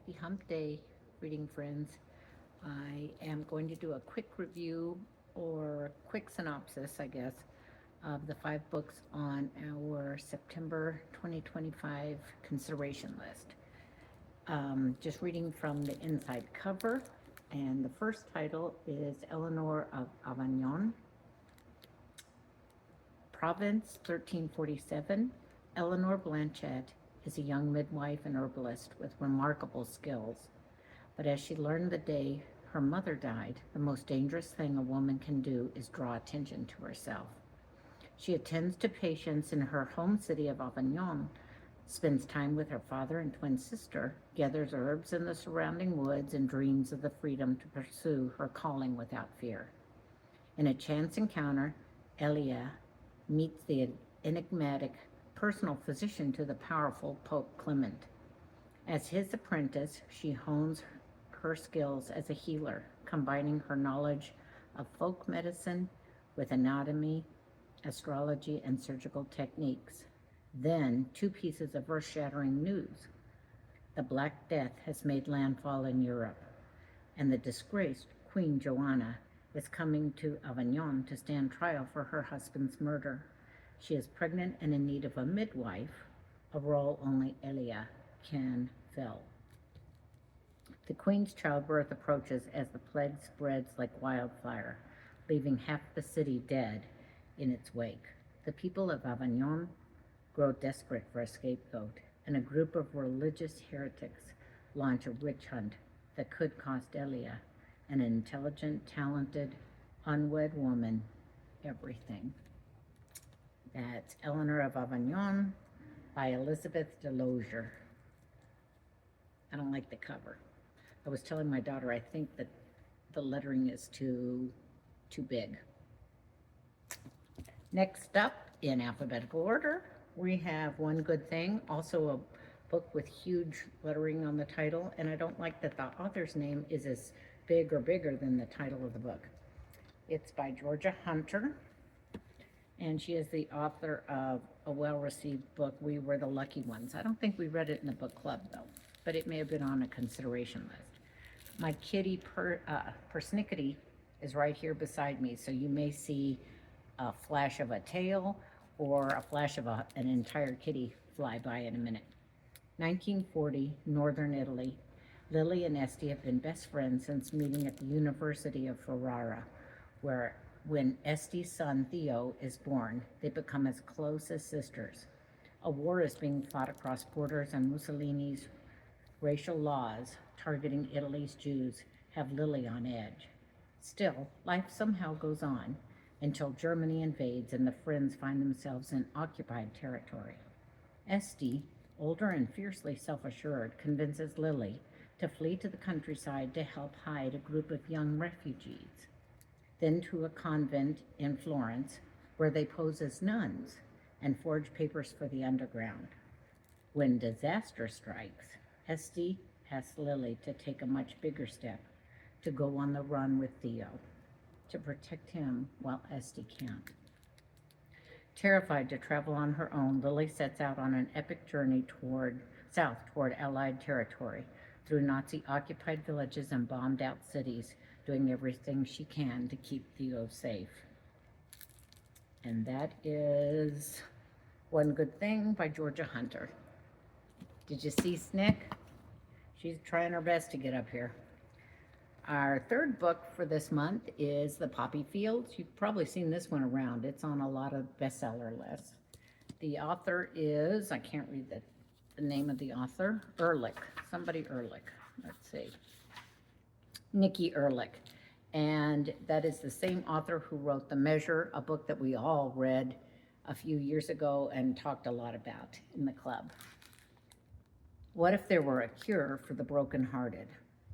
Happy Hump Day, reading friends. I am going to do a quick review or quick synopsis, I guess, of the 5 books on our September 2025 consideration list. Just reading from the inside cover, and the first title is Eleanor of Avignon, Province 1347. Eleanor Blanchette is a young midwife and herbalist with remarkable skills. But as she learned the day her mother died, the most dangerous thing a woman can do is draw attention to herself. She attends to patients in her home city of Avignon, spends time with her father and twin sister, gathers herbs in the surrounding woods, and dreams of the freedom to pursue her calling without fear. In a chance encounter, Elia meets the enigmatic personal physician to the powerful Pope Clement. As his apprentice, she hones her skills as a healer, combining her knowledge of folk medicine with anatomy, astrology, and surgical techniques. Then, 2 pieces of earth-shattering news. The Black Death has made landfall in Europe, and the disgraced Queen Joanna is coming to Avignon to stand trial for her husband's murder. She is pregnant and in need of a midwife, a role only Elia can fill. The Queen's childbirth approaches as the plague spreads like wildfire, leaving half the city dead in its wake. The people of Avignon grow desperate for a scapegoat, and a group of religious heretics launch a witch hunt that could cost Elia, an intelligent, talented, unwed woman, everything. That's Eleanor of Avignon by Elizabeth Delozier. I don't like the cover. I was telling my daughter I think that the lettering is too big. Next up, in alphabetical order, we have One Good Thing, also a book with huge lettering on the title, and I don't like that the author's name is as big or bigger than the title of the book. It's by Georgia Hunter, and she is the author of a well-received book, We Were the Lucky Ones. I don't think we read it in the book club, though, but it may have been on a consideration list. My kitty persnickety is right here beside me, so you may see a flash of a tail or a flash of an entire kitty fly by in a minute. 1940, Northern Italy. Lily and Esty have been best friends since meeting at the University of Ferrara, where when Esty's son Theo is born, they become as close as sisters. A war is being fought across borders, and Mussolini's racial laws targeting Italy's Jews have Lily on edge. Still, life somehow goes on until Germany invades and the friends find themselves in occupied territory. Esty, older and fiercely self-assured, convinces Lily to flee to the countryside to help hide a group of young refugees, then to a convent in Florence where they pose as nuns and forge papers for the underground. When disaster strikes, Esty asks Lily to take a much bigger step, to go on the run with Theo, to protect him while Esty can't. Terrified to travel on her own, Lily sets out on an epic journey south toward Allied territory, through Nazi-occupied villages and bombed-out cities, doing everything she can to keep Theo safe. And that is One Good Thing by Georgia Hunter. Did you see Snick? She's trying her best to get up here. Our third book for this month is The Poppy Fields. You've probably seen this one around. It's on a lot of bestseller lists. The author is, I can't read the name of the author, Ehrlich. Somebody Ehrlich. Let's see. Nikki Ehrlich. And that is the same author who wrote The Measure, a book that we all read a few years ago and talked a lot about in the club. What if there were a cure for the brokenhearted?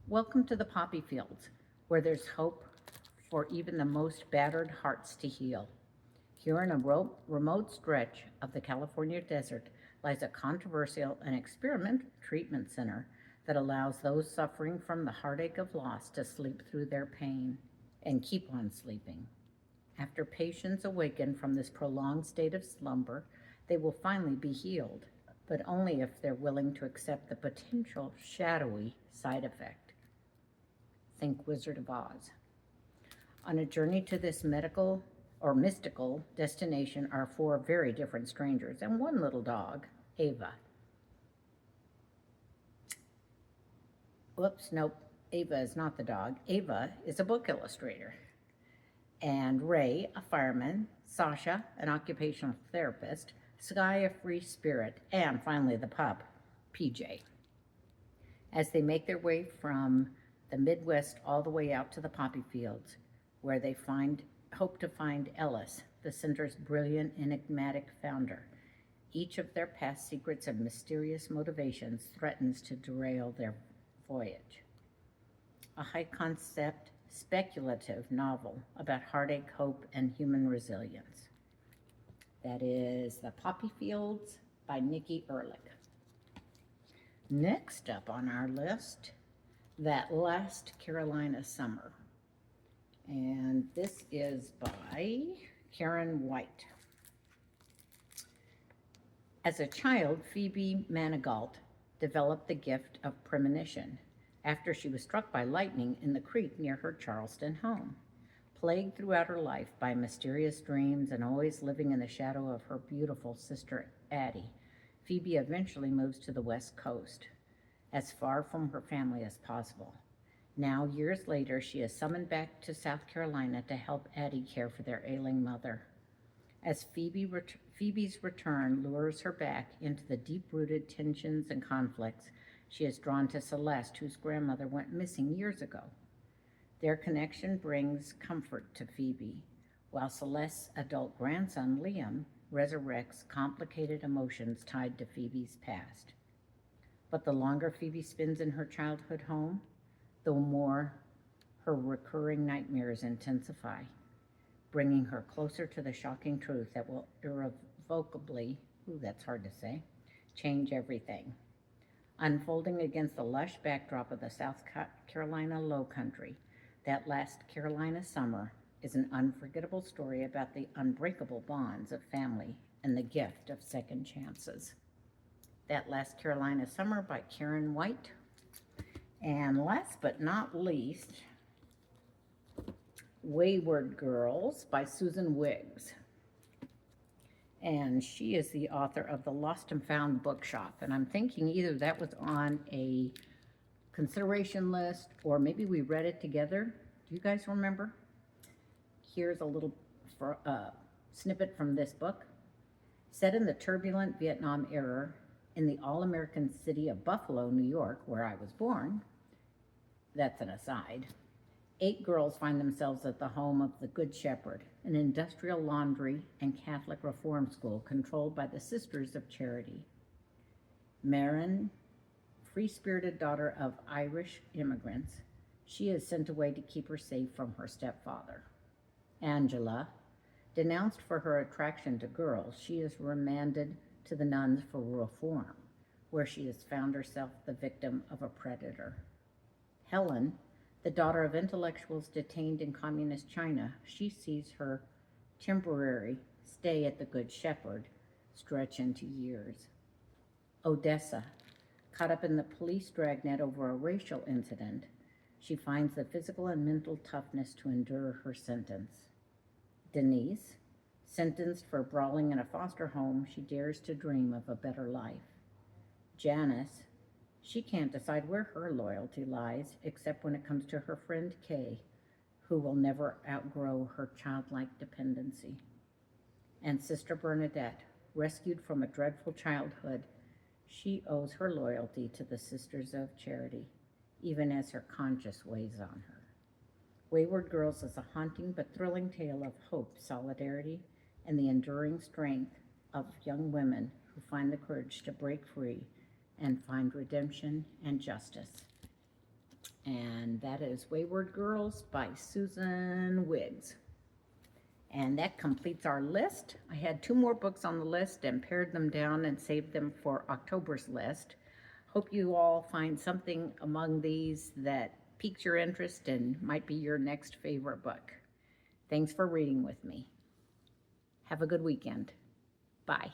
Welcome to the poppy fields, where there's hope for even the most battered hearts to heal. Here in a remote stretch of the California desert lies a controversial and experimental treatment center that allows those suffering from the heartache of loss to sleep through their pain and keep on sleeping. After patients awaken from this prolonged state of slumber, they will finally be healed. but only if they're willing to accept the potential shadowy side effect. Think Wizard of Oz. On a journey to this medical or mystical destination are four very different strangers and one little dog, Ava. Whoops, nope. Ava is not the dog. Ava is a book illustrator. And Ray, a fireman. Sasha, an occupational therapist. Sky, a free spirit. And finally, the pup, PJ. As they make their way from the Midwest all the way out to the poppy fields, where they hope to find Ellis, the center's brilliant, enigmatic founder. Each of their past secrets and mysterious motivations threatens to derail their voyage. A high-concept, speculative novel about heartache, hope, and human resilience. That is The Poppy Fields by Nikki Ehrlich. Next up on our list, That Last Carolina Summer. And this is by Karen White. As a child, Phoebe Manigault developed the gift of premonition after she was struck by lightning in the creek near her Charleston home. Plagued throughout her life by mysterious dreams and always living in the shadow of her beautiful sister Addie, Phoebe eventually moves to the West Coast, as far from her family as possible. Now, years later, she is summoned back to South Carolina to help Addie care for their ailing mother. As Phoebe's return lures her back into the deep-rooted tensions and conflicts, she is drawn to Celeste, whose grandmother went missing years ago. Their connection brings comfort to Phoebe, while Celeste's adult grandson, Liam, resurrects complicated emotions tied to Phoebe's past. But the longer Phoebe spends in her childhood home, the more her recurring nightmares intensify, bringing her closer to the shocking truth that will irrevocably, that's hard to say, change everything. Unfolding against the lush backdrop of the South Carolina Lowcountry, That Last Carolina Summer is an unforgettable story about the unbreakable bonds of family and the gift of second chances. That Last Carolina Summer by Karen White. And last but not least, Wayward Girls by Susan Wiggs. And she is the author of The Lost and Found Bookshop. And I'm thinking either that was on a consideration list or maybe we read it together. Do you guys remember? Here's a little snippet from this book. Set in the turbulent Vietnam era in the all-American city of Buffalo, New York, where I was born, that's an aside, 8 girls find themselves at the home of the Good Shepherd, an industrial laundry and Catholic reform school controlled by the Sisters of Charity. Marin, free-spirited daughter of Irish immigrants, she is sent away to keep her safe from her stepfather. Angela, denounced for her attraction to girls, she is remanded to the nuns for reform, where she has found herself the victim of a predator. Helen, the daughter of intellectuals detained in communist China, she sees her temporary stay at the Good Shepherd stretch into years. Odessa, caught up in the police dragnet over a racial incident, she finds the physical and mental toughness to endure her sentence. Denise, sentenced for brawling in a foster home, she dares to dream of a better life. Janice, she can't decide where her loyalty lies, except when it comes to her friend Kay, who will never outgrow her childlike dependency. And Sister Bernadette, rescued from a dreadful childhood, she owes her loyalty to the Sisters of Charity, even as her conscience weighs on her. Wayward Girls is a haunting but thrilling tale of hope, solidarity, and the enduring strength of young women who find the courage to break free and find redemption and justice. And that is Wayward Girls by Susan Wiggs. And that completes our list. I had 2 more books on the list and pared them down and saved them for October's list. Hope you all find something among these that piques your interest and might be your next favorite book. Thanks for reading with me. Have a good weekend. Bye.